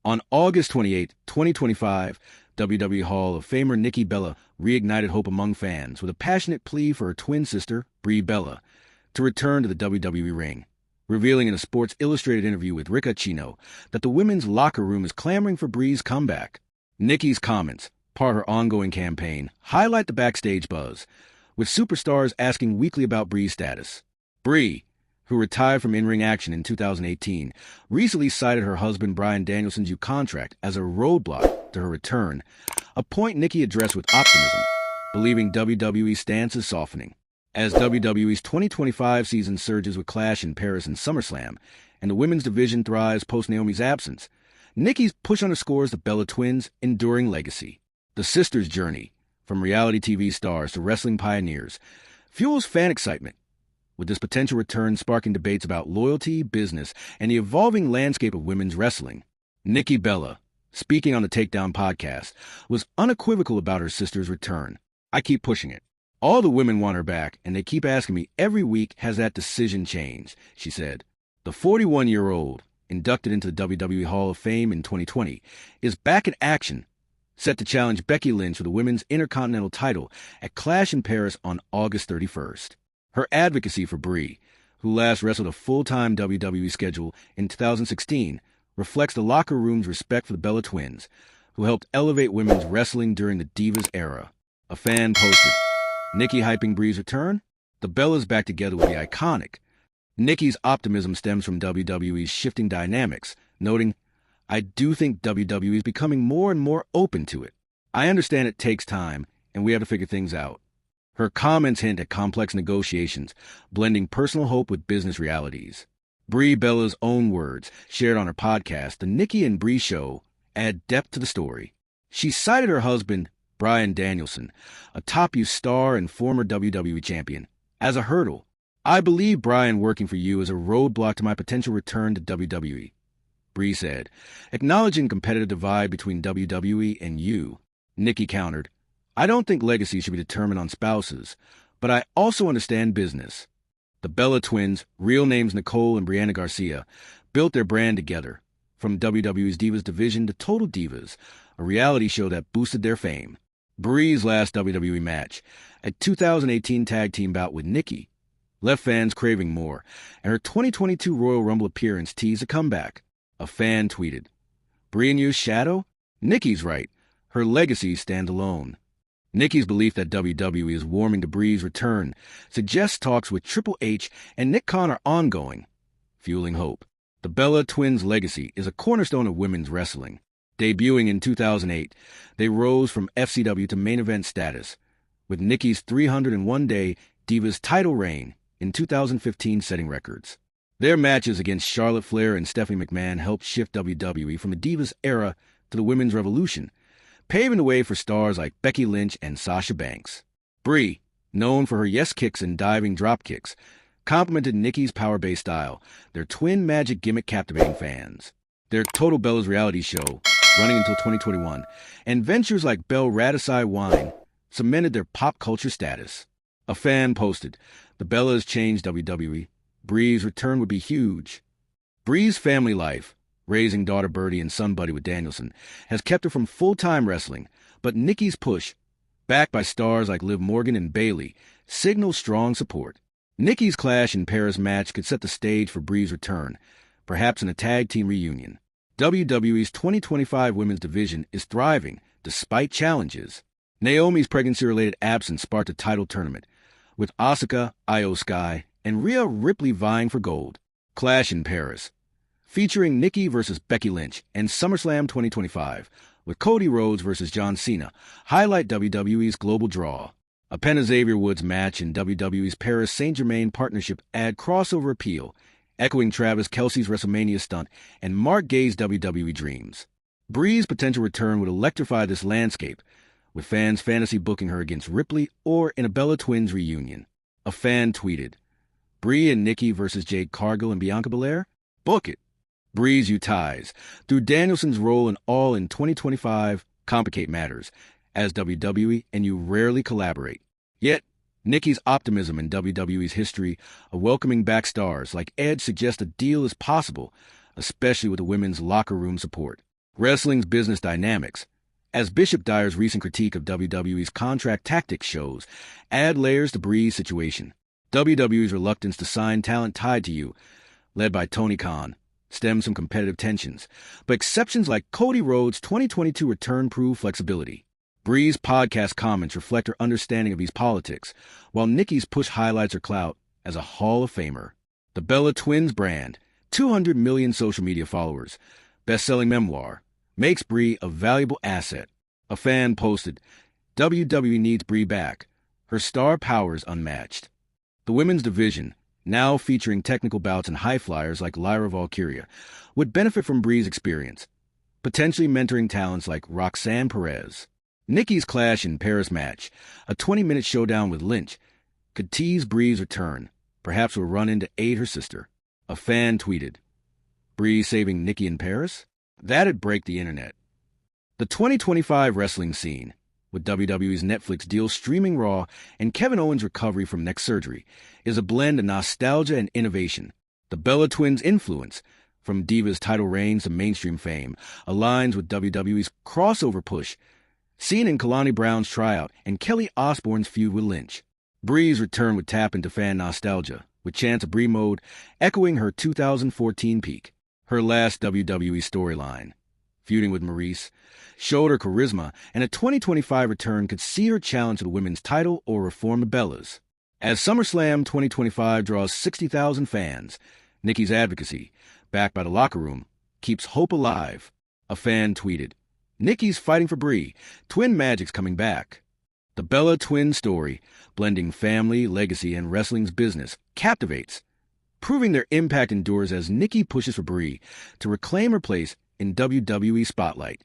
On August 28, 2025, WWE Hall of Famer Nikki Bella reignited hope among fans with a passionate plea for her twin sister, Brie Bella, to return to the WWE ring, revealing in a Sports Illustrated interview with Rick Ucchino that the women's locker room is clamoring for Brie's comeback. Nikki's comments, part of her ongoing campaign, highlight the backstage buzz, with superstars asking weekly about Brie's status. Brie, who retired from in-ring action in 2018, recently cited her husband Bryan Danielson's new contract as a roadblock to her return, a point Nikki addressed with optimism, believing WWE's stance is softening. As WWE's 2025 season surges with Clash in Paris and SummerSlam, and the women's division thrives post-Naomi's absence, Nikki's push underscores the Bella twins' enduring legacy. The sisters' journey, from reality TV stars to wrestling pioneers, fuels fan excitement, with this potential return sparking debates about loyalty, business, and the evolving landscape of women's wrestling. Nikki Bella, speaking on the Takedown podcast, was unequivocal about her sister's return. "I keep pushing it. All the women want her back, and they keep asking me every week, has that decision changed?" she said. The 41-year-old, inducted into the WWE Hall of Fame in 2020, is back in action, set to challenge Becky Lynch for the women's Intercontinental title at Clash in Paris on August 31st. Her advocacy for Brie, who last wrestled a full-time WWE schedule in 2016, reflects the locker room's respect for the Bella twins, who helped elevate women's wrestling during the Divas era. A fan posted, "Nikki hyping Brie's return? The Bellas back together will be iconic." Nikki's optimism stems from WWE's shifting dynamics, noting, "I do think WWE is becoming more and more open to it. I understand it takes time, and we have to figure things out." Her comments hint at complex negotiations, blending personal hope with business realities. Brie Bella's own words, shared on her podcast, The Nikki and Brie Show, add depth to the story. She cited her husband, Bryan Danielson, a top-used star and former WWE champion, as a hurdle. "I believe Bryan working for you is a roadblock to my potential return to WWE," Brie said, acknowledging competitive divide between WWE and you. Nikki countered, "I don't think legacy should be determined on spouses, but I also understand business." The Bella twins, real names Nicole and Brianna Garcia, built their brand together, from WWE's Divas division to Total Divas, a reality show that boosted their fame. Brie's last WWE match, a 2018 tag team bout with Nikki, left fans craving more, and her 2022 Royal Rumble appearance teased a comeback. A fan tweeted, "Brie in your shadow? Nikki's right. Her legacy stands alone." Nikki's belief that WWE is warming to Brie's return suggests talks with Triple H and Nick Khan are ongoing, fueling hope. The Bella twins' legacy is a cornerstone of women's wrestling. Debuting in 2008, they rose from FCW to main event status, with Nikki's 301-day Divas title reign in 2015 setting records. Their matches against Charlotte Flair and Stephanie McMahon helped shift WWE from the Divas era to the Women's Revolution, paving the way for stars like Becky Lynch and Sasha Banks. Brie, known for her yes kicks and diving drop kicks, complemented Nikki's power-based style, their twin magic gimmick captivating fans. Their Total Bellas reality show, running until 2021, and ventures like Belle Radisai Wine cemented their pop culture status. A fan posted, "The Bellas changed WWE. Brie's return would be huge." Brie's family life, raising daughter Birdie and son Buddy with Danielson, has kept her from full-time wrestling, but Nikki's push, backed by stars like Liv Morgan and Bayley, signals strong support. Nikki's Clash in Paris match could set the stage for Brie's return, perhaps in a tag team reunion. WWE's 2025 women's division is thriving despite challenges. Naomi's pregnancy-related absence sparked a title tournament, with Asuka, Io Sky, and Rhea Ripley vying for gold. Clash in Paris, featuring Nikki versus Becky Lynch, and SummerSlam 2025, with Cody Rhodes versus John Cena, highlight WWE's global draw. A Penn Xavier Woods match in WWE's Paris Saint-Germain partnership add crossover appeal, echoing Travis Kelce's WrestleMania stunt and Mark Gay's WWE dreams. Brie's potential return would electrify this landscape, with fans fantasy booking her against Ripley or in a Bella Twins reunion. A fan tweeted, "Brie and Nikki versus Jade Cargill and Bianca Belair? Book it." Brie's U ties, through Danielson's role in All in 2025, complicate matters, as WWE and you rarely collaborate. Yet, Nikki's optimism in WWE's history of welcoming back stars like Edge suggests a deal is possible, especially with the women's locker room support. Wrestling's business dynamics. As Bishop Dyer's recent critique of WWE's contract tactics shows, add layers to Brie's situation. WWE's reluctance to sign talent tied to you, led by Tony Khan, stems from competitive tensions, but exceptions like Cody Rhodes' 2022 return prove flexibility. Brie's podcast comments reflect her understanding of these politics, while Nikki's push highlights her clout as a Hall of Famer. The Bella Twins brand, 200 million social media followers, best-selling memoir, makes Brie a valuable asset. A fan posted, WWE needs Brie back. Her star power is unmatched. The women's division, now featuring technical bouts and high flyers like Lyra Valkyria, would benefit from Brie's experience, potentially mentoring talents like Roxanne Perez. Nikki's Clash in Paris match, a 20-minute showdown with Lynch, could tease Brie's return, perhaps with a run-in to aid her sister. A fan tweeted, "Brie saving Nikki in Paris? That'd break the internet." The 2025 wrestling scene, with WWE's Netflix deal streaming Raw and Kevin Owens' recovery from neck surgery, is a blend of nostalgia and innovation. The Bella Twins' influence, from Divas' title reigns to mainstream fame, aligns with WWE's crossover push, seen in Kalani Brown's tryout and Kelly Osbourne's feud with Lynch. Brie's return would tap into fan nostalgia, with chants of Brie mode echoing her 2014 peak. Her last WWE storyline, feuding with Maurice, showed her charisma, and a 2025 return could see her challenge the women's title or reform the Bellas. As SummerSlam 2025 draws 60,000 fans, Nikki's advocacy, backed by the locker room, keeps hope alive. A fan tweeted, "Nikki's fighting for Brie. Twin Magic's coming back." The Bella Twin story, blending family, legacy, and wrestling's business, captivates, proving their impact endures as Nikki pushes for Brie to reclaim her place in WWE spotlight.